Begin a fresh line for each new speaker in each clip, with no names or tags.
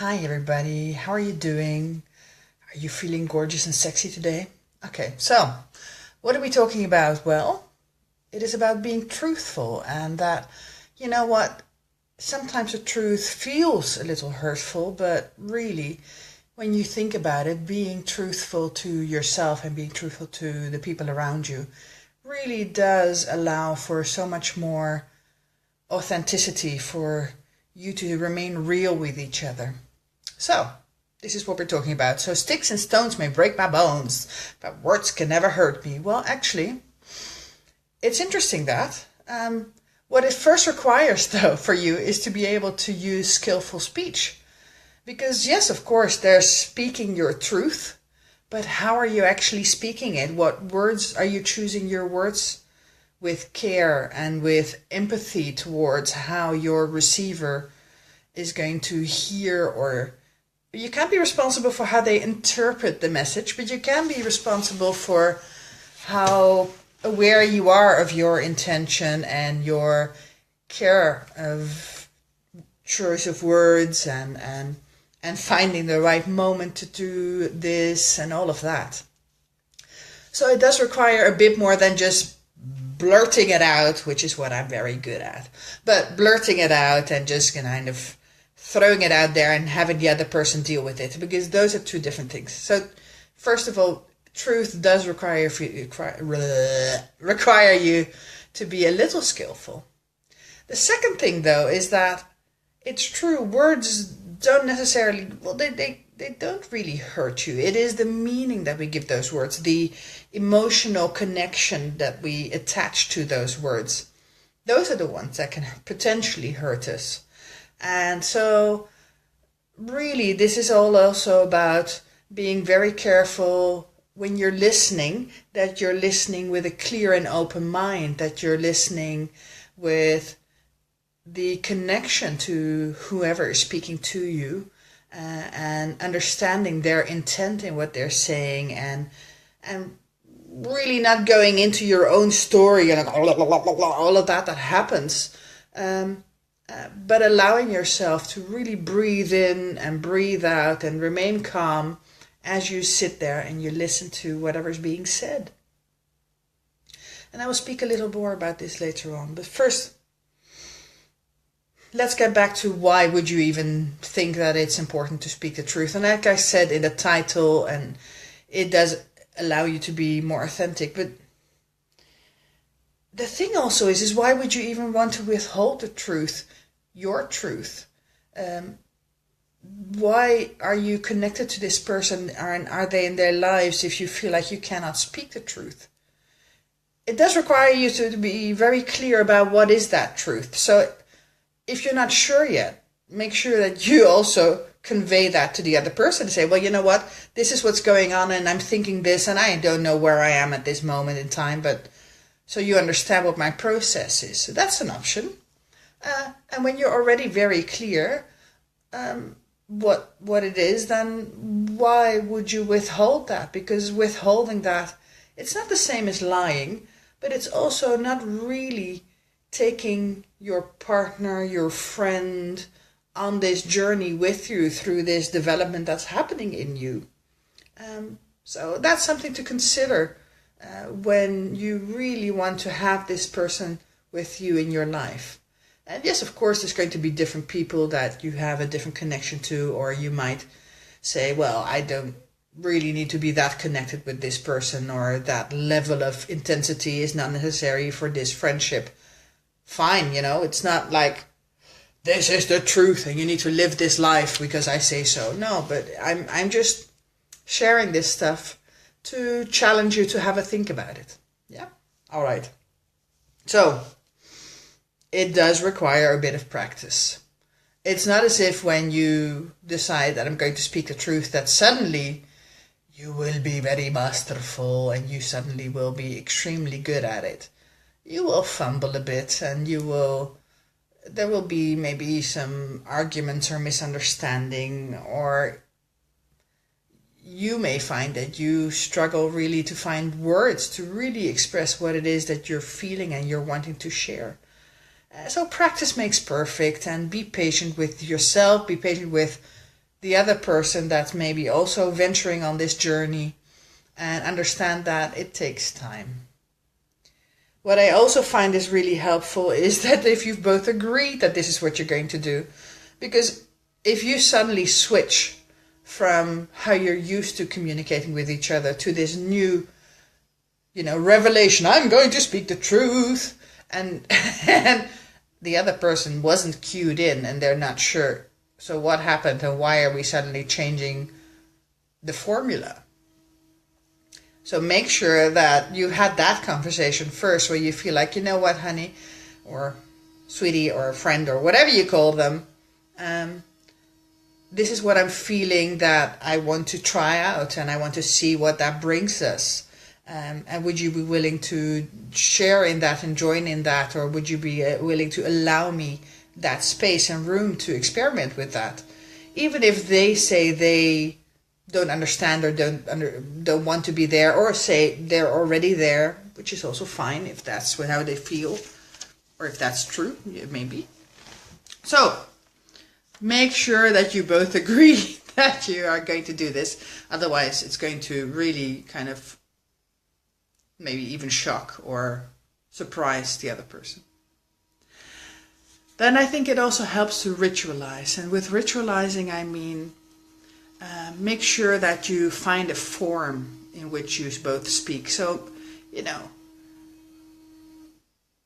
Hi, everybody. How are you doing? Are you feeling gorgeous and sexy today? Okay, so what are we talking about? Well, it is about being truthful, and that, you know what? Sometimes the truth feels a little hurtful, but really, when you think about it, being truthful to yourself and being truthful to the people around you really does allow for so much more authenticity for you to remain real with each other. So, this is what we're talking about. So, sticks and stones may break my bones, but words can never hurt me. Well, actually, it's interesting that. What it first requires, though, for you is to be able to use skillful speech. Because, yes, of course, there's speaking your truth, but how are you actually speaking it? What words are you choosing your words with care and with empathy towards how your receiver is going to hear, or you can't be responsible for how they interpret the message, but you can be responsible for how aware you are of your intention and your care of choice of words and finding the right moment to do this and all of that. So it does require a bit more than just blurting it out, which is what I'm very good at. But blurting it out and just kind of throwing it out there and having the other person deal with it, because those are two different things. So first of all, truth does require you to be a little skillful. The second thing, though, is that it's true, words don't necessarily, well, they don't really hurt you. It is the meaning that we give those words, the emotional connection that we attach to those words. Those are the ones that can potentially hurt us. And so, really, this is all also about being very careful when you're listening, that you're listening with a clear and open mind, that you're listening with the connection to whoever is speaking to you, and understanding their intent in what they're saying, and really not going into your own story and all of that happens. But allowing yourself to really breathe in and breathe out and remain calm as you sit there and you listen to whatever's being said. And I will speak a little more about this later on. But first, let's get back to why would you even think that it's important to speak the truth. And like I said in the title, and it does allow you to be more authentic. But the thing also is why would you even want to withhold the truth? Your truth. Why are you connected to this person, and are they in their lives if you feel like you cannot speak the truth? It does require you to be very clear about what is that truth. So if you're not sure yet, make sure that you also convey that to the other person and say, well, you know what, this is what's going on and I'm thinking this and I don't know where I am at this moment in time, but so you understand what my process is. So that's an option. And when you're already very clear what it is, then why would you withhold that? Because withholding that, it's not the same as lying, but it's also not really taking your partner, your friend, on this journey with you through this development that's happening in you. So that's something to consider when you really want to have this person with you in your life. And yes, of course, there's going to be different people that you have a different connection to, or you might say, well, I don't really need to be that connected with this person, or that level of intensity is not necessary for this friendship. Fine, it's not like this is the truth and you need to live this life because I say so. No, but I'm just sharing this stuff to challenge you to have a think about it. Yeah? All right. So, it does require a bit of practice. It's not as if when you decide that I'm going to speak the truth that suddenly you will be very masterful and you suddenly will be extremely good at it. You will fumble a bit and there will be maybe some arguments or misunderstanding, or you may find that you struggle really to find words to really express what it is that you're feeling and you're wanting to share. So practice makes perfect, and be patient with yourself, be patient with the other person that's maybe also venturing on this journey, and understand that it takes time. What I also find is really helpful is that if you've both agreed that this is what you're going to do, because if you suddenly switch from how you're used to communicating with each other to this new, revelation, I'm going to speak the truth, and and the other person wasn't cued in and they're not sure. So what happened and why are we suddenly changing the formula? So make sure that you had that conversation first where you feel like, you know what, honey, or sweetie, or friend, or whatever you call them, this is what I'm feeling that I want to try out, and I want to see what that brings us. And would you be willing to share in that and join in that, or would you be willing to allow me that space and room to experiment with that? Even if they say they don't understand or don't want to be there, or say they're already there, which is also fine if that's how they feel, or if that's true, maybe. So make sure that you both agree that you are going to do this. Otherwise, it's going to really kind of maybe even shock or surprise the other person. Then I think it also helps to ritualize. And with ritualizing, I mean, make sure that you find a form in which you both speak. So,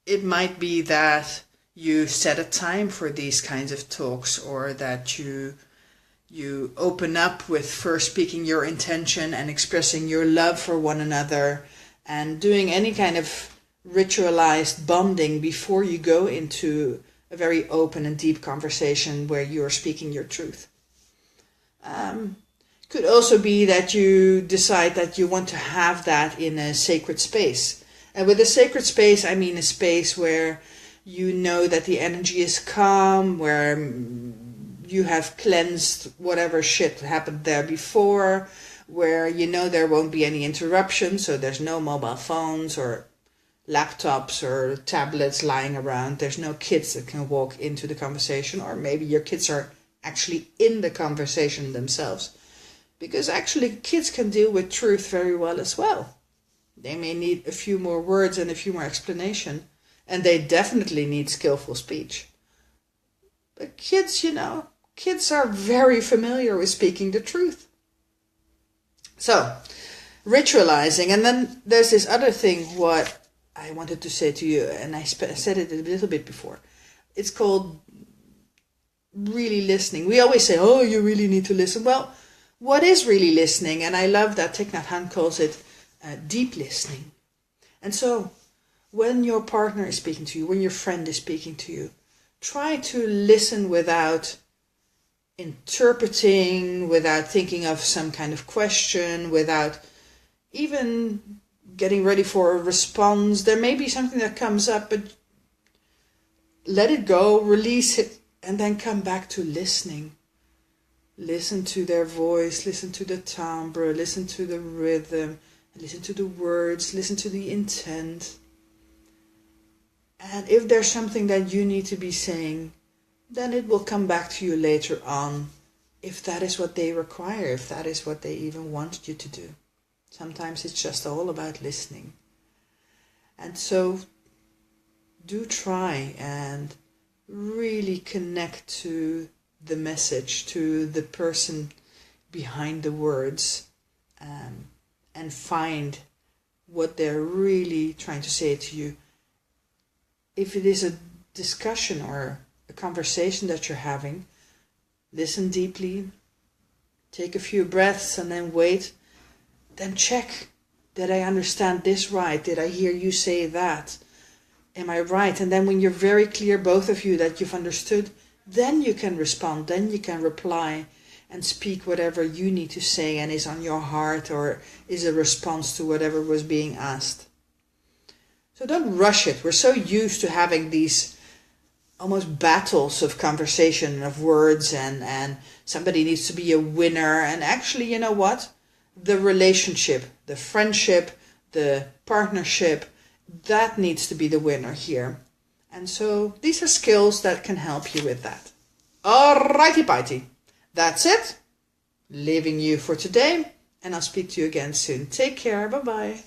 it might be that you set a time for these kinds of talks, or that you open up with first speaking your intention and expressing your love for one another, and doing any kind of ritualized bonding before you go into a very open and deep conversation where you are speaking your truth. Could also be that you decide that you want to have that in a sacred space. And with a sacred space, I mean a space where you know that the energy is calm, where you have cleansed whatever shit happened there before, where you know there won't be any interruptions, so there's no mobile phones or laptops or tablets lying around. There's no kids that can walk into the conversation, or maybe your kids are actually in the conversation themselves. Because actually kids can deal with truth very well as well. They may need a few more words and a few more explanation, and they definitely need skillful speech. But kids, kids are very familiar with speaking the truth. So, ritualizing. And then there's this other thing what I wanted to say to you, and I said it a little bit before. It's called really listening. We always say, oh, you really need to listen. Well, what is really listening? And I love that Thich Nhat Hanh calls it deep listening. And so when your partner is speaking to you, when your friend is speaking to you, try to listen without interpreting, without thinking of some kind of question, without even getting ready for a response. There may be something that comes up, but let it go, release it, and then come back to listening. Listen to their voice, listen to the timbre, listen to the rhythm, listen to the words, listen to the intent. And if there's something that you need to be saying, then it will come back to you later on, if that is what they require, if that is what they even want you to do. Sometimes it's just all about listening. And so do try and really connect to the message, to the person behind the words, and find what they're really trying to say to you. If it is a discussion or a conversation that you're having, listen deeply, take a few breaths and then wait, then check, did I understand this right? Did I hear you say that? Am I right? And then when you're very clear, both of you, that you've understood, then you can respond, then you can reply and speak whatever you need to say and is on your heart or is a response to whatever was being asked. So don't rush it. We're so used to having these almost battles of conversation, of words, and somebody needs to be a winner. And actually, you know what? The relationship, the friendship, the partnership, that needs to be the winner here. And so these are skills that can help you with that. Alrighty bitey. That's it. leaving you for today, and I'll speak to you again soon. Take care. Bye bye.